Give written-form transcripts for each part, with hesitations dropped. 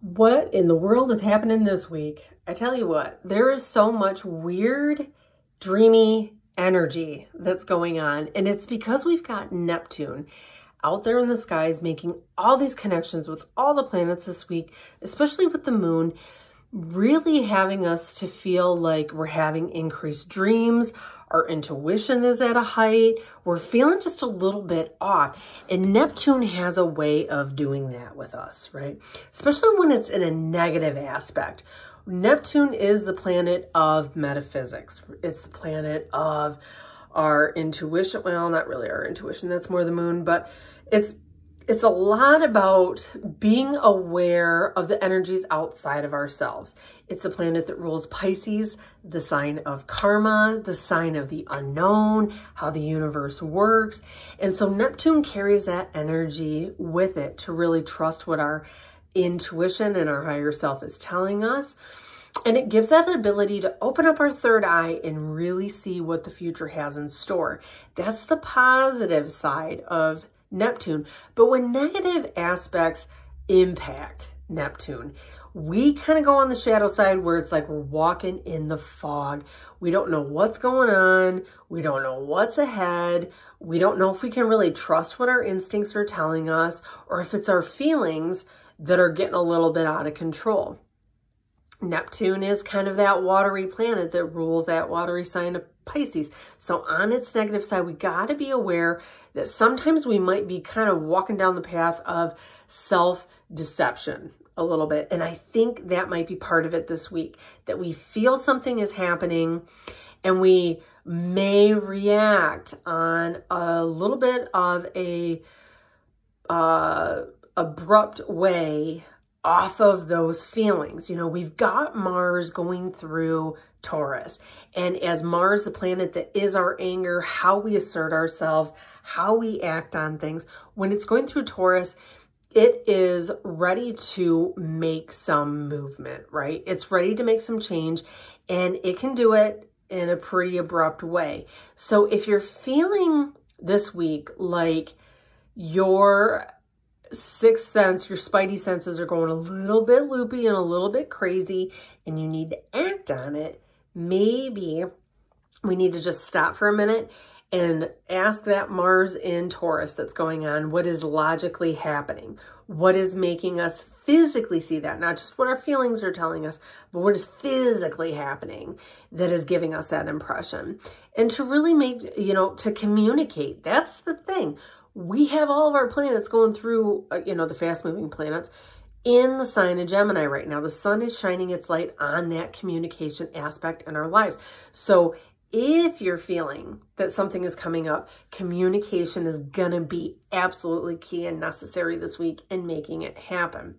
What in the world is happening this week? I tell you what, there is so much weird, dreamy energy that's going on. And it's because we've got Neptune out there in the skies making all these connections with all the planets this week, especially with the moon, really having us to feel like we're having increased dreams. Our intuition is at a height. We're feeling just a little bit off. And Neptune has a way of doing that with us, right? Especially when it's in a negative aspect. Neptune is the planet of metaphysics. It's the planet of our intuition. Well, not really our intuition. That's more the moon, but it's a lot about being aware of the energies outside of ourselves. It's a planet that rules Pisces, the sign of karma, the sign of the unknown, how the universe works. And so Neptune carries that energy with it to really trust what our intuition and our higher self is telling us. And it gives that ability to open up our third eye and really see what the future has in store. That's the positive side of Neptune. But when negative aspects impact Neptune, we kind of go on the shadow side where it's like we're walking in the fog. We don't know what's going on. We don't know what's ahead. We don't know if we can really trust what our instincts are telling us or if it's our feelings that are getting a little bit out of control. Neptune is kind of that watery planet that rules that watery sign of Pisces. So on its negative side, we got to be aware that sometimes we might be kind of walking down the path of self-deception a little bit. And I think that might be part of it this week, that we feel something is happening and we may react on a little bit of a abrupt way off of those feelings. You know, we've got Mars going through Taurus. And as Mars, the planet that is our anger, how we assert ourselves, how we act on things, when it's going through Taurus, it is ready to make some movement, right? It's ready to make some change, and it can do it in a pretty abrupt way. So if you're feeling this week like your sixth sense, your spidey senses are going a little bit loopy and a little bit crazy and you need to act on it, maybe we need to just stop for a minute and ask that Mars in Taurus that's going on, what is logically happening? What is making us physically see that? Not just what our feelings are telling us, but what is physically happening that is giving us that impression. And to really make, you know, to communicate, that's the thing. We have all of our planets going through, you know, the fast-moving planets in the sign of Gemini right now. The sun is shining its light on that communication aspect in our lives. So if you're feeling that something is coming up, communication is going to be absolutely key and necessary this week in making it happen.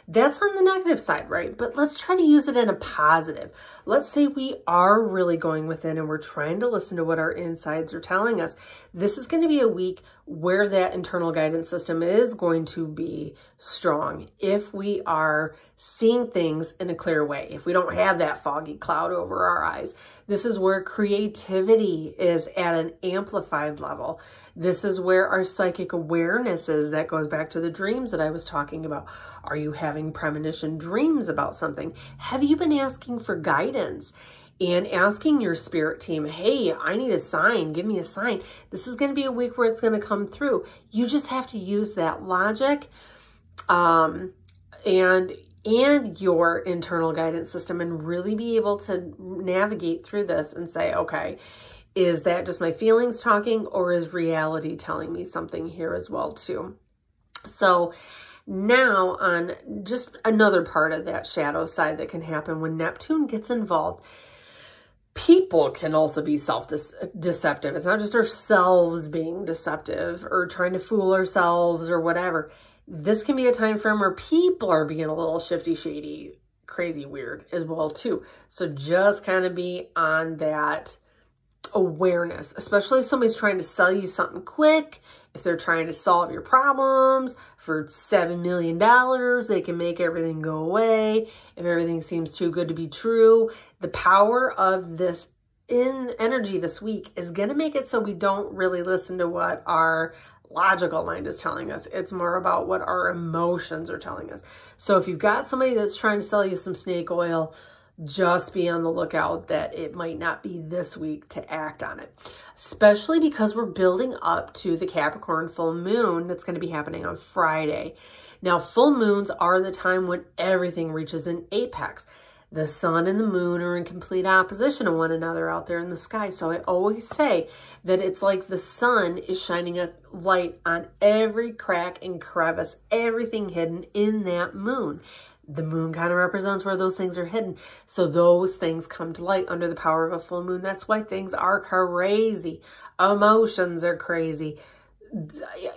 That's on the negative side, right? But let's try to use it in a positive. Let's say we are really going within and we're trying to listen to what our insides are telling us. This is going to be a week where that internal guidance system is going to be strong if we are seeing things in a clear way, if we don't have that foggy cloud over our eyes. This is where creativity is at an amplified level. This is where our psychic awareness is. That goes back to the dreams that I was talking about. Are you having premonition dreams about something? Have you been asking for guidance and asking your spirit team, hey, I need a sign, give me a sign. This is going to be a week where it's going to come through. You just have to use that logic and your internal guidance system and really be able to navigate through this and say, okay, is that just my feelings talking, or is reality telling me something here as well too? So now on just another part of that shadow side that can happen when Neptune gets involved, people can also be self-deceptive. It's not just ourselves being deceptive or trying to fool ourselves or whatever. This can be a time frame where people are being a little shifty, shady, crazy, weird as well too. So just kind of be on that awareness, especially if somebody's trying to sell you something quick. If they're trying to solve your problems for $7 million, they can make everything go away. If everything seems too good to be true, the power of this energy this week is going to make it so we don't really listen to what our logical mind is telling us. It's more about what our emotions are telling us. So if you've got somebody that's trying to sell you some snake oil, just be on the lookout that it might not be this week to act on it, especially because we're building up to the Capricorn full moon that's going to be happening on Friday. Now, full moons are the time when everything reaches an apex. The sun and the moon are in complete opposition to one another out there in the sky. So I always say that it's like the sun is shining a light on every crack and crevice, everything hidden in that moon. The moon kind of represents where those things are hidden. So those things come to light under the power of a full moon. That's why things are crazy. Emotions are crazy.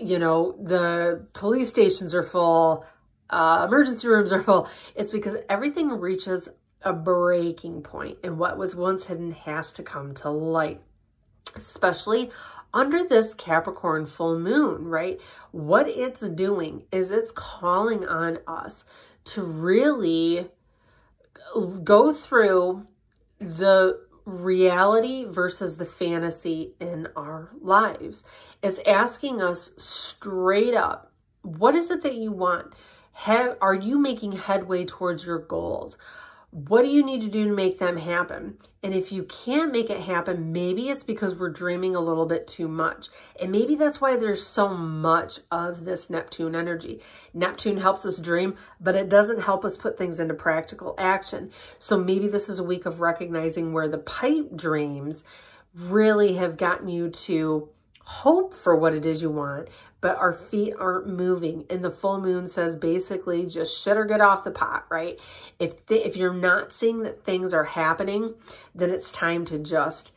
You know, the police stations are full. Emergency rooms are full. It's because everything reaches a breaking point, and what was once hidden has to come to light, especially under this Capricorn full moon, right? What it's doing is it's calling on us to really go through the reality versus the fantasy in our lives. It's asking us straight up, what is it that you want? Are you making headway towards your goals? What do you need to do to make them happen? And if you can't make it happen, maybe it's because we're dreaming a little bit too much. And maybe that's why there's so much of this Neptune energy. Neptune helps us dream, but it doesn't help us put things into practical action. So maybe this is a week of recognizing where the pipe dreams really have gotten you to hope for what it is you want, but our feet aren't moving. And the full moon says basically just shit or get off the pot, right? If you're not seeing that things are happening, then it's time to just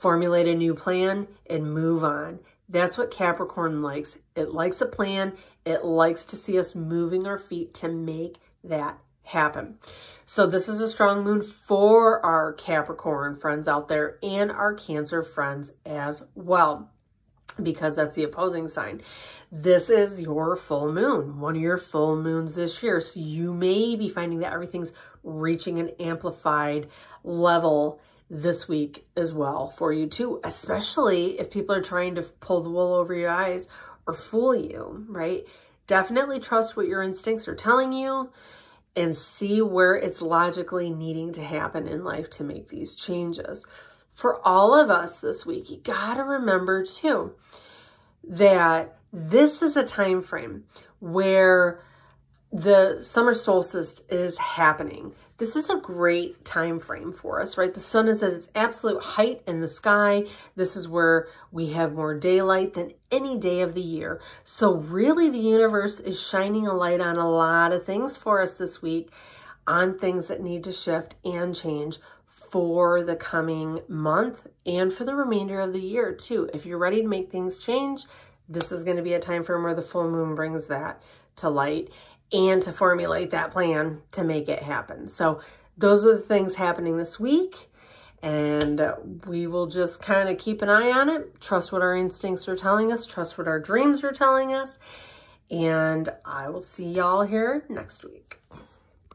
formulate a new plan and move on. That's what Capricorn likes. It likes a plan. It likes to see us moving our feet to make that happen. So this is a strong moon for our Capricorn friends out there and our Cancer friends as well, because that's the opposing sign. This is your full moon, one of your full moons this year. So you may be finding that everything's reaching an amplified level this week as well for you too, especially if people are trying to pull the wool over your eyes or fool you, right? Definitely trust what your instincts are telling you and see where it's logically needing to happen in life to make these changes. For all of us this week, you got to remember too that this is a time frame where the summer solstice is happening. This is a great time frame for us, right? The sun is at its absolute height in the sky. This is where we have more daylight than any day of the year. So really the universe is shining a light on a lot of things for us this week, on things that need to shift and change for the coming month and for the remainder of the year too. If you're ready to make things change, this is going to be a time frame where the full moon brings that to light and to formulate that plan to make it happen. So those are the things happening this week, and we will just kind of keep an eye on it, trust what our instincts are telling us, trust what our dreams are telling us, and I will see y'all here next week.